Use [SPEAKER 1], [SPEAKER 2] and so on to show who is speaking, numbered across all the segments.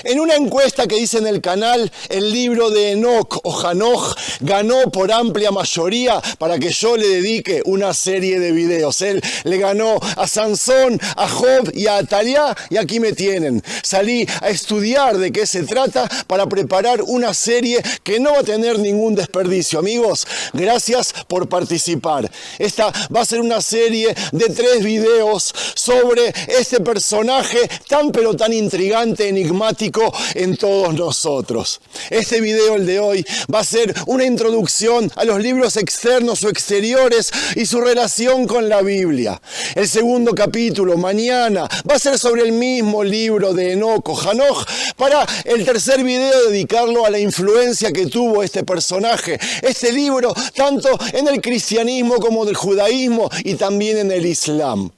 [SPEAKER 1] En una encuesta que hice en el canal, el libro de Enoch o Hanoch ganó por amplia mayoría para que yo le dedique una serie de videos. Él le ganó a Sansón, a Job y a Atalía, y aquí me tienen. Salí a estudiar de qué se trata para preparar una serie que no va a tener ningún desperdicio. Amigos, gracias por participar. Esta va a ser una serie de 3 videos sobre este personaje tan pero tan intrigante, enigmático en todos nosotros. Este video, el de hoy, va a ser una introducción a los libros externos o exteriores y su relación con la Biblia. El segundo capítulo, mañana, va a ser sobre el mismo libro de Enoch o Hanoch, para el tercer video dedicarlo a la influencia que tuvo este personaje, este libro, tanto en el cristianismo como en el judaísmo y también en el islam.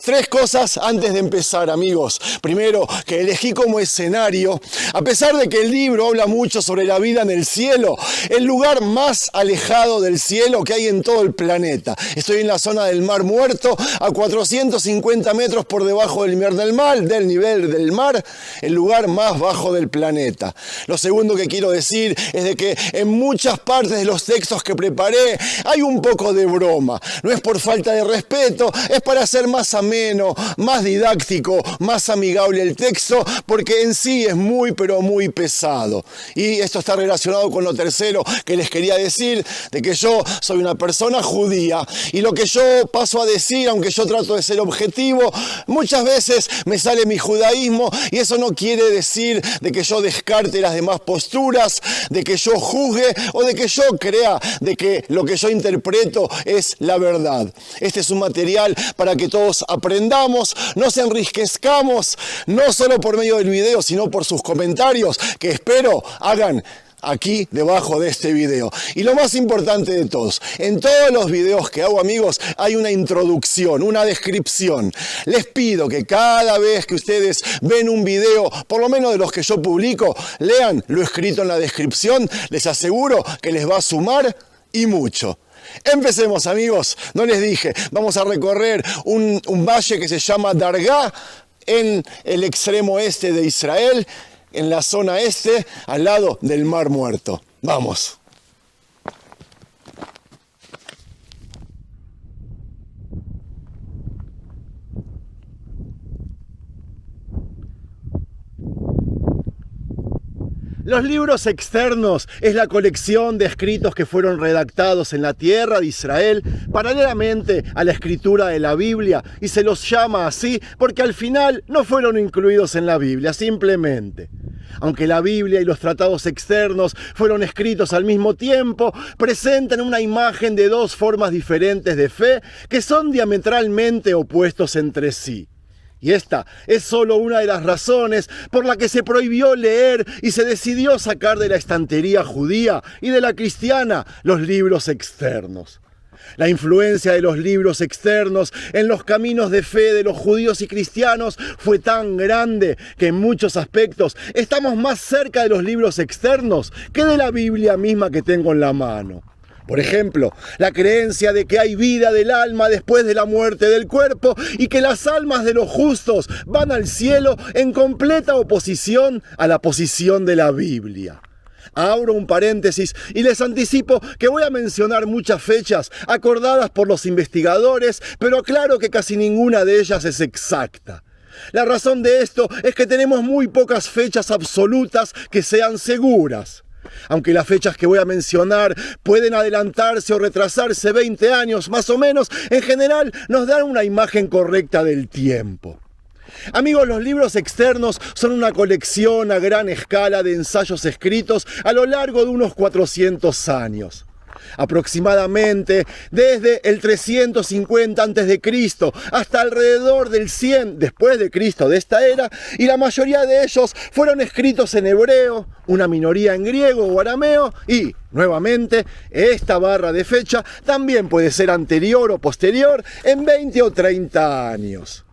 [SPEAKER 1] 3 cosas antes de empezar, amigos. Primero, que elegí como escenario, a pesar de que el libro habla mucho sobre la vida en el cielo, el lugar más alejado del cielo que hay en todo el planeta. Estoy en la zona del Mar Muerto, a 450 metros por debajo del nivel del mar, el lugar más bajo del planeta. Lo segundo que quiero decir es de que en muchas partes de los textos que preparé hay un poco de broma. No es por falta de respeto, es para hacer más ameno, más didáctico, más amigable el texto, porque en sí es muy pero muy pesado. Y esto está relacionado con lo tercero que les quería decir, de que yo soy una persona judía y lo que yo paso a decir, aunque yo trato de ser objetivo, muchas veces me sale mi judaísmo, y eso no quiere decir de que yo descarte las demás posturas, de que yo juzgue o de que yo crea de que lo que yo interpreto es la verdad. Este es un material para que todos aprendamos, nos enriquezcamos, no solo por medio del video, sino por sus comentarios, que espero hagan aquí debajo de este video. Y lo más importante de todos, en todos los videos que hago, amigos, hay una introducción, una descripción. Les pido que cada vez que ustedes ven un video, por lo menos de los que yo publico, lean lo escrito en la descripción. Les aseguro que les va a sumar y mucho. Empecemos, amigos. No les dije, vamos a recorrer un valle que se llama Dargá, en el extremo este de Israel, en la zona este, al lado del Mar Muerto. Vamos. Los libros externos es la colección de escritos que fueron redactados en la tierra de Israel paralelamente a la escritura de la Biblia, y se los llama así porque al final no fueron incluidos en la Biblia, simplemente. Aunque la Biblia y los tratados externos fueron escritos al mismo tiempo, presentan una imagen de 2 formas diferentes de fe que son diametralmente opuestos entre sí. Y esta es solo una de las razones por la que se prohibió leer y se decidió sacar de la estantería judía y de la cristiana los libros externos. La influencia de los libros externos en los caminos de fe de los judíos y cristianos fue tan grande que en muchos aspectos estamos más cerca de los libros externos que de la Biblia misma que tengo en la mano. Por ejemplo, la creencia de que hay vida del alma después de la muerte del cuerpo y que las almas de los justos van al cielo en completa oposición a la posición de la Biblia. Abro un paréntesis y les anticipo que voy a mencionar muchas fechas acordadas por los investigadores, pero aclaro que casi ninguna de ellas es exacta. La razón de esto es que tenemos muy pocas fechas absolutas que sean seguras. Aunque las fechas que voy a mencionar pueden adelantarse o retrasarse 20 años más o menos, en general nos dan una imagen correcta del tiempo. Amigos, los libros externos son una colección a gran escala de ensayos escritos a lo largo de unos 400 años. Aproximadamente desde el 350 a.C. hasta alrededor del 100 después de Cristo de esta era, y la mayoría de ellos fueron escritos en hebreo, una minoría en griego o arameo, y nuevamente esta barra de fecha también puede ser anterior o posterior en 20 o 30 años.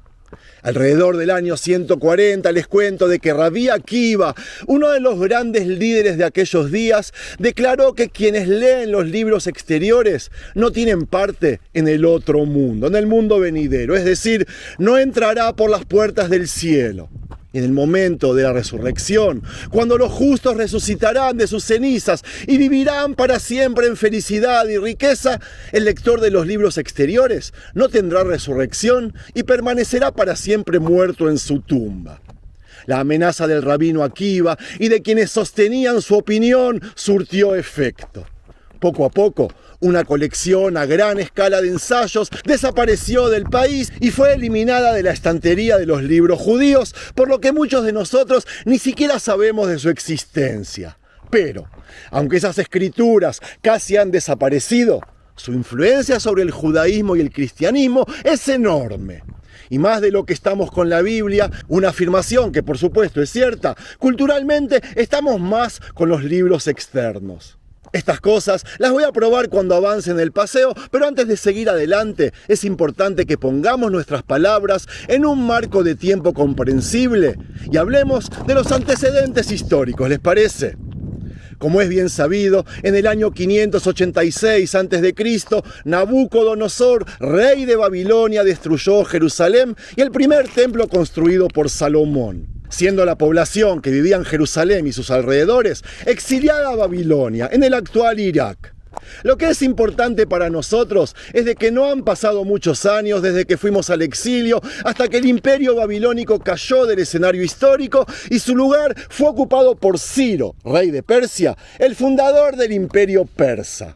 [SPEAKER 1] Alrededor del año 140 les cuento de que Rabí Akiva, uno de los grandes líderes de aquellos días, declaró que quienes leen los libros exteriores no tienen parte en el otro mundo, en el mundo venidero, es decir, no entrará por las puertas del cielo. En el momento de la resurrección, cuando los justos resucitarán de sus cenizas y vivirán para siempre en felicidad y riqueza, el lector de los libros exteriores no tendrá resurrección y permanecerá para siempre muerto en su tumba. La amenaza del rabino Akiva y de quienes sostenían su opinión surtió efecto. Poco a poco, una colección a gran escala de ensayos desapareció del país y fue eliminada de la estantería de los libros judíos, por lo que muchos de nosotros ni siquiera sabemos de su existencia. Pero, aunque esas escrituras casi han desaparecido, su influencia sobre el judaísmo y el cristianismo es enorme. Y más de lo que estamos con la Biblia, una afirmación que por supuesto es cierta, culturalmente estamos más con los libros externos. Estas cosas las voy a probar cuando avance en el paseo, pero antes de seguir adelante es importante que pongamos nuestras palabras en un marco de tiempo comprensible y hablemos de los antecedentes históricos, ¿les parece? Como es bien sabido, en el año 586 a.C., Nabucodonosor, rey de Babilonia, destruyó Jerusalén y el primer templo construido por Salomón, siendo la población que vivía en Jerusalén y sus alrededores exiliada a Babilonia, en el actual Irak. Lo que es importante para nosotros es de que no han pasado muchos años desde que fuimos al exilio hasta que el imperio babilónico cayó del escenario histórico y su lugar fue ocupado por Ciro, rey de Persia, el fundador del imperio persa.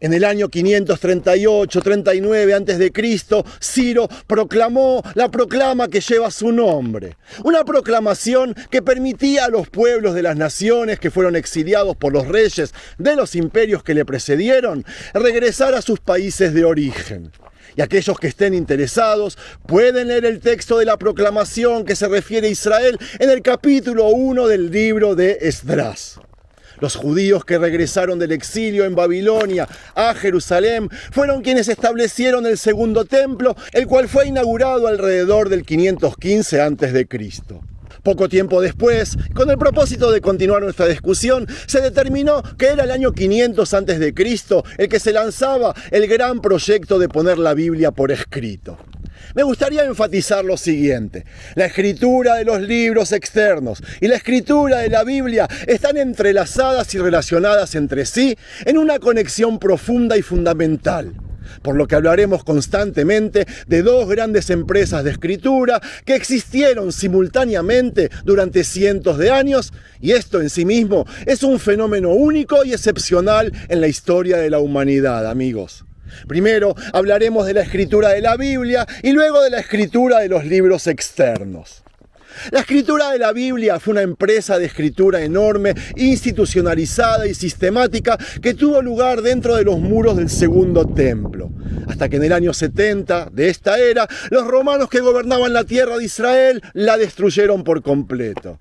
[SPEAKER 1] En el año 538-39 a.C., Ciro proclamó la proclama que lleva su nombre. Una proclamación que permitía a los pueblos de las naciones que fueron exiliados por los reyes de los imperios que le precedieron regresar a sus países de origen. Y aquellos que estén interesados pueden leer el texto de la proclamación que se refiere a Israel en el capítulo 1 del libro de Esdras. Los judíos que regresaron del exilio en Babilonia a Jerusalén fueron quienes establecieron el segundo templo, el cual fue inaugurado alrededor del 515 a.C. Poco tiempo después, con el propósito de continuar nuestra discusión, se determinó que era el año 500 a.C. el que se lanzaba el gran proyecto de poner la Biblia por escrito. Me gustaría enfatizar lo siguiente: la escritura de los libros externos y la escritura de la Biblia están entrelazadas y relacionadas entre sí en una conexión profunda y fundamental, por lo que hablaremos constantemente de dos grandes empresas de escritura que existieron simultáneamente durante cientos de años, y esto en sí mismo es un fenómeno único y excepcional en la historia de la humanidad, amigos. Primero hablaremos de la escritura de la Biblia y luego de la escritura de los libros externos. La escritura de la Biblia fue una empresa de escritura enorme, institucionalizada y sistemática que tuvo lugar dentro de los muros del segundo templo, hasta que en el año 70 de esta era, los romanos que gobernaban la tierra de Israel la destruyeron por completo.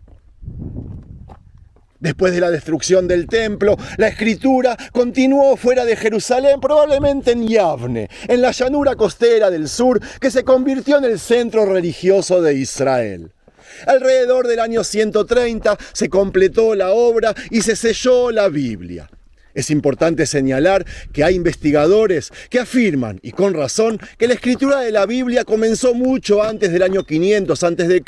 [SPEAKER 1] Después de la destrucción del templo, la escritura continuó fuera de Jerusalén, probablemente en Yavne, en la llanura costera del sur, que se convirtió en el centro religioso de Israel. Alrededor del año 130 se completó la obra y se selló la Biblia. Es importante señalar que hay investigadores que afirman, y con razón, que la escritura de la Biblia comenzó mucho antes del año 500 a.C.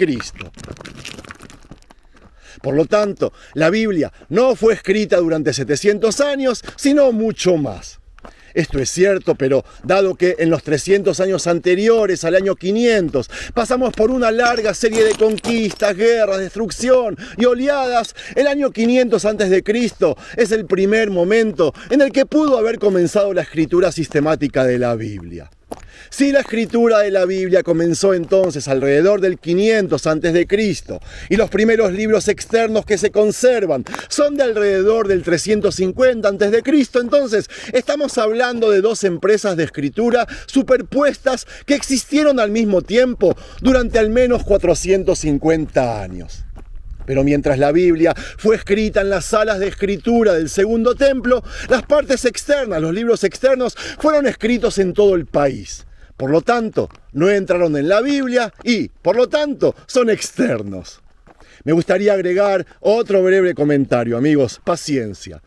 [SPEAKER 1] Por lo tanto, la Biblia no fue escrita durante 700 años, sino mucho más. Esto es cierto, pero dado que en los 300 años anteriores al año 500 pasamos por una larga serie de conquistas, guerras, destrucción y oleadas, el año 500 a.C. es el primer momento en el que pudo haber comenzado la escritura sistemática de la Biblia. Si la escritura de la Biblia comenzó entonces alrededor del 500 a.C. y los primeros libros externos que se conservan son de alrededor del 350 a.C., entonces estamos hablando de dos empresas de escritura superpuestas que existieron al mismo tiempo durante al menos 450 años. Pero mientras la Biblia fue escrita en las salas de escritura del segundo templo, las partes externas, los libros externos, fueron escritos en todo el país. Por lo tanto, no entraron en la Biblia y, por lo tanto, son externos. Me gustaría agregar otro breve comentario, amigos, paciencia.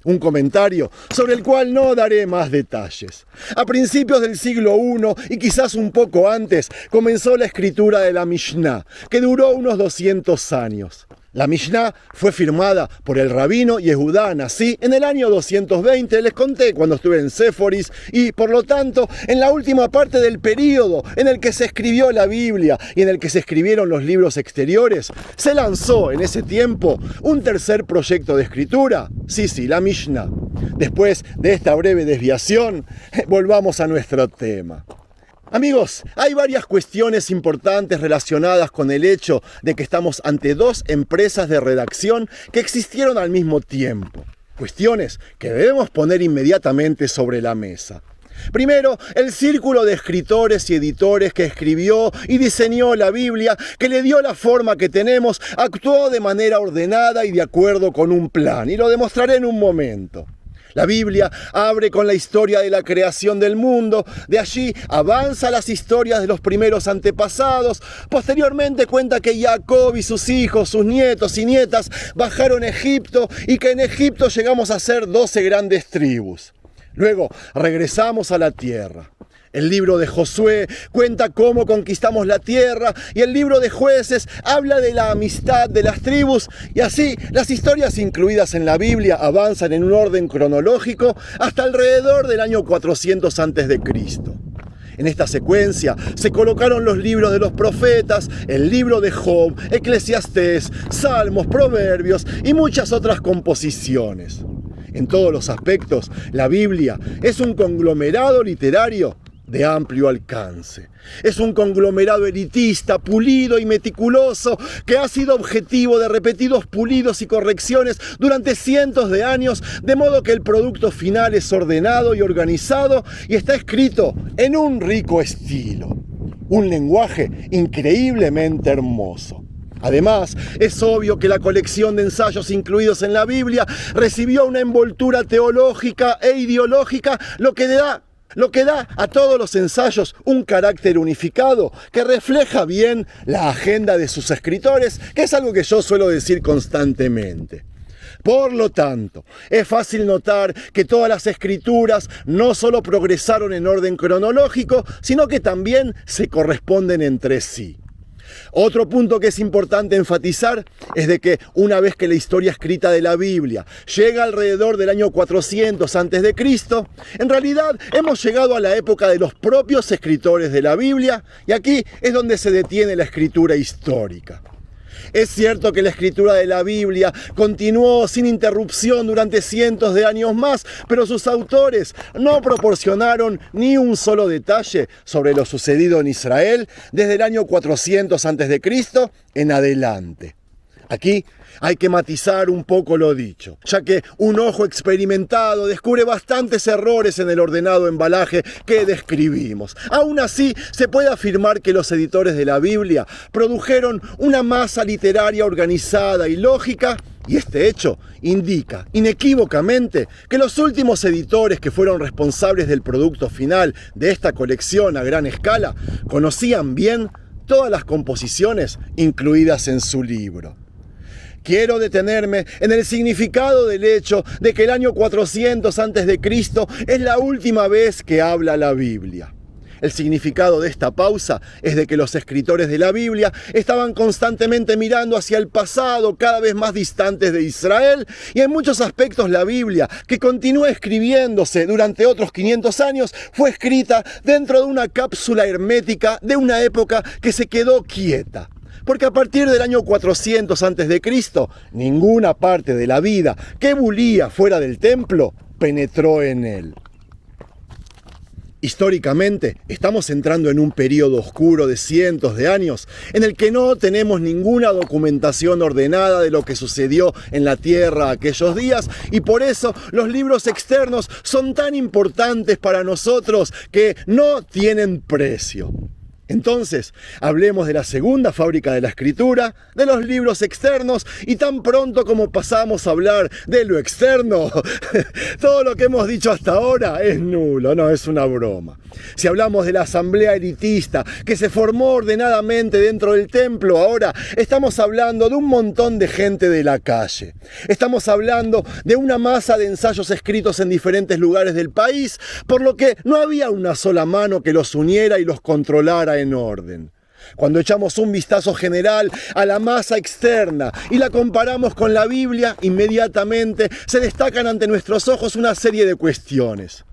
[SPEAKER 1] Un comentario sobre el cual no daré más detalles. A principios del siglo I y quizás un poco antes, comenzó la escritura de la Mishnah, que duró unos 200 años. La Mishnah fue firmada por el rabino Yehudá Hanasí en el año 220, les conté cuando estuve en Séforis, y por lo tanto, en la última parte del período en el que se escribió la Biblia y en el que se escribieron los libros exteriores, se lanzó en ese tiempo un tercer proyecto de escritura, sí, la Mishnah. Después de esta breve desviación, volvamos a nuestro tema. Amigos, hay varias cuestiones importantes relacionadas con el hecho de que estamos ante dos empresas de redacción que existieron al mismo tiempo. Cuestiones que debemos poner inmediatamente sobre la mesa. Primero, el círculo de escritores y editores que escribió y diseñó la Biblia, que le dio la forma que tenemos, actuó de manera ordenada y de acuerdo con un plan, y lo demostraré en un momento. La Biblia abre con la historia de la creación del mundo, de allí avanza las historias de los primeros antepasados, posteriormente cuenta que Jacob y sus hijos, sus nietos y nietas bajaron a Egipto y que en Egipto llegamos a ser 12 grandes tribus. Luego regresamos a la tierra. El libro de Josué cuenta cómo conquistamos la tierra y el libro de Jueces habla de la amistad de las tribus y así las historias incluidas en la Biblia avanzan en un orden cronológico hasta alrededor del año 400 a.C. En esta secuencia se colocaron los libros de los profetas, el libro de Job, Eclesiastés, Salmos, Proverbios y muchas otras composiciones. En todos los aspectos, la Biblia es un conglomerado literario de amplio alcance. Es un conglomerado elitista, pulido y meticuloso, que ha sido objetivo de repetidos pulidos y correcciones durante cientos de años, de modo que el producto final es ordenado y organizado y está escrito en un rico estilo. Un lenguaje increíblemente hermoso. Además, es obvio que la colección de ensayos incluidos en la Biblia recibió una envoltura teológica e ideológica, lo que da a todos los ensayos un carácter unificado que refleja bien la agenda de sus escritores, que es algo que yo suelo decir constantemente. Por lo tanto, es fácil notar que todas las escrituras no solo progresaron en orden cronológico, sino que también se corresponden entre sí. Otro punto que es importante enfatizar es de que una vez que la historia escrita de la Biblia llega alrededor del año 400 a.C., en realidad hemos llegado a la época de los propios escritores de la Biblia y aquí es donde se detiene la escritura histórica. Es cierto que la escritura de la Biblia continuó sin interrupción durante cientos de años más, pero sus autores no proporcionaron ni un solo detalle sobre lo sucedido en Israel desde el año 400 a.C. en adelante. Aquí hay que matizar un poco lo dicho, ya que un ojo experimentado descubre bastantes errores en el ordenado embalaje que describimos. Aún así, se puede afirmar que los editores de la Biblia produjeron una masa literaria organizada y lógica, y este hecho indica inequívocamente que los últimos editores que fueron responsables del producto final de esta colección a gran escala conocían bien todas las composiciones incluidas en su libro. Quiero detenerme en el significado del hecho de que el año 400 a.C. es la última vez que habla la Biblia. El significado de esta pausa es de que los escritores de la Biblia estaban constantemente mirando hacia el pasado, cada vez más distantes de Israel, y en muchos aspectos la Biblia, que continúa escribiéndose durante otros 500 años, fue escrita dentro de una cápsula hermética de una época que se quedó quieta. Porque a partir del año 400 a.C., ninguna parte de la vida que bulía fuera del templo penetró en él. Históricamente, estamos entrando en un periodo oscuro de cientos de años en el que no tenemos ninguna documentación ordenada de lo que sucedió en la tierra aquellos días y por eso los libros externos son tan importantes para nosotros que no tienen precio. Entonces, hablemos de la segunda fábrica de la escritura, de los libros externos, y tan pronto como pasamos a hablar de lo externo, todo lo que hemos dicho hasta ahora es nulo, no, es una broma. Si hablamos de la asamblea elitista que se formó ordenadamente dentro del templo, ahora estamos hablando de un montón de gente de la calle. Estamos hablando de una masa de ensayos escritos en diferentes lugares del país, por lo que no había una sola mano que los uniera y los controlara en orden. Cuando echamos un vistazo general a la masa externa y la comparamos con la Biblia, inmediatamente se destacan ante nuestros ojos una serie de cuestiones.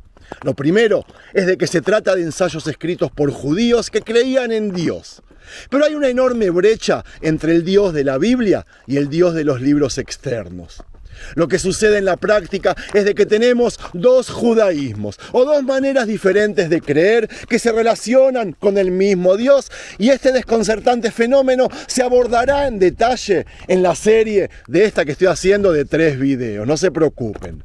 [SPEAKER 1] Lo primero es de que se trata de ensayos escritos por judíos que creían en Dios. Pero hay una enorme brecha entre el Dios de la Biblia y el Dios de los libros externos. Lo que sucede en la práctica es de que tenemos dos judaísmos o dos maneras diferentes de creer que se relacionan con el mismo Dios, y este desconcertante fenómeno se abordará en detalle en la serie de esta que estoy haciendo de 3 videos, no se preocupen.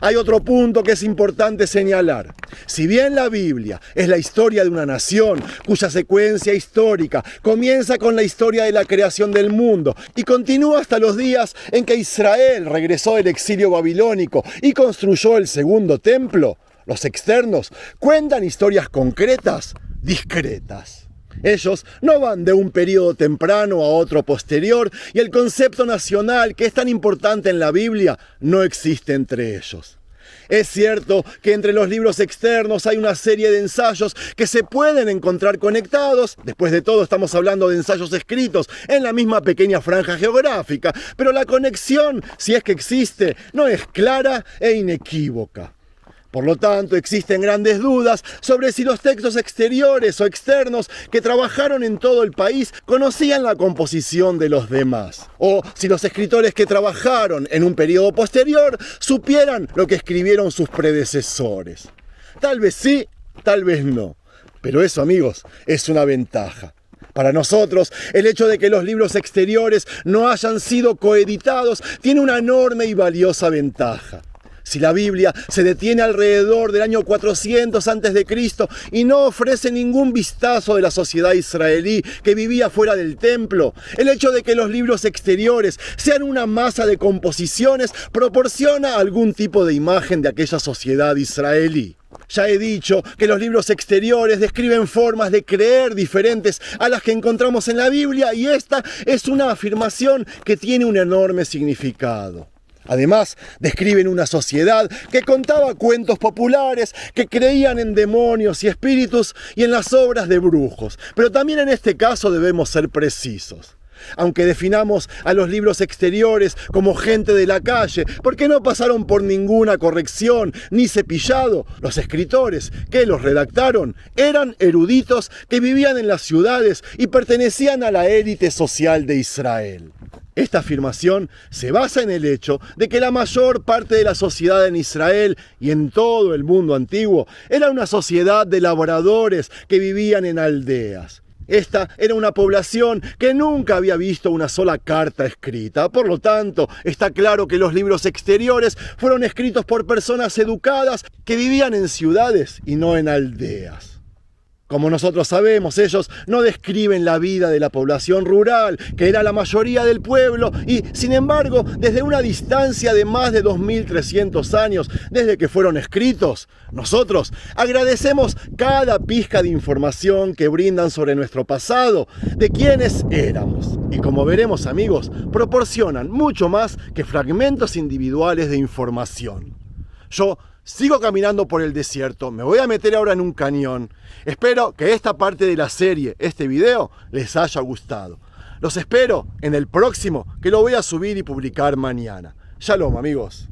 [SPEAKER 1] Hay otro punto que es importante señalar. Si bien la Biblia es la historia de una nación cuya secuencia histórica comienza con la historia de la creación del mundo y continúa hasta los días en que Israel regresó del exilio babilónico y construyó el segundo templo, los externos cuentan historias concretas, discretas. Ellos no van de un periodo temprano a otro posterior, y el concepto nacional, que es tan importante en la Biblia, no existe entre ellos. Es cierto que entre los libros externos hay una serie de ensayos que se pueden encontrar conectados. Después de todo, estamos hablando de ensayos escritos en la misma pequeña franja geográfica, pero la conexión, si es que existe, no es clara e inequívoca. Por lo tanto, existen grandes dudas sobre si los textos exteriores o externos que trabajaron en todo el país conocían la composición de los demás, o si los escritores que trabajaron en un periodo posterior supieran lo que escribieron sus predecesores. Tal vez sí, tal vez no, pero eso, amigos, es una ventaja. Para nosotros, el hecho de que los libros exteriores no hayan sido coeditados tiene una enorme y valiosa ventaja. Si la Biblia se detiene alrededor del año 400 a.C. y no ofrece ningún vistazo de la sociedad israelí que vivía fuera del templo, el hecho de que los libros exteriores sean una masa de composiciones proporciona algún tipo de imagen de aquella sociedad israelí. Ya he dicho que los libros exteriores describen formas de creer diferentes a las que encontramos en la Biblia, y esta es una afirmación que tiene un enorme significado. Además, describen una sociedad que contaba cuentos populares, que creían en demonios y espíritus y en las obras de brujos. Pero también en este caso debemos ser precisos. Aunque definamos a los libros exteriores como gente de la calle, porque no pasaron por ninguna corrección ni cepillado, los escritores que los redactaron eran eruditos que vivían en las ciudades y pertenecían a la élite social de Israel. Esta afirmación se basa en el hecho de que la mayor parte de la sociedad en Israel y en todo el mundo antiguo era una sociedad de labradores que vivían en aldeas. Esta era una población que nunca había visto una sola carta escrita. Por lo tanto, está claro que los libros exteriores fueron escritos por personas educadas que vivían en ciudades y no en aldeas. Como nosotros sabemos, ellos no describen la vida de la población rural, que era la mayoría del pueblo, y sin embargo, desde una distancia de más de 2300 años desde que fueron escritos, nosotros agradecemos cada pizca de información que brindan sobre nuestro pasado, de quiénes éramos. Y como veremos, amigos, proporcionan mucho más que fragmentos individuales de información. Yo sigo caminando por el desierto, me voy a meter ahora en un cañón. Espero que esta parte de la serie, este video, les haya gustado. Los espero en el próximo, que lo voy a subir y publicar mañana. Shalom, amigos.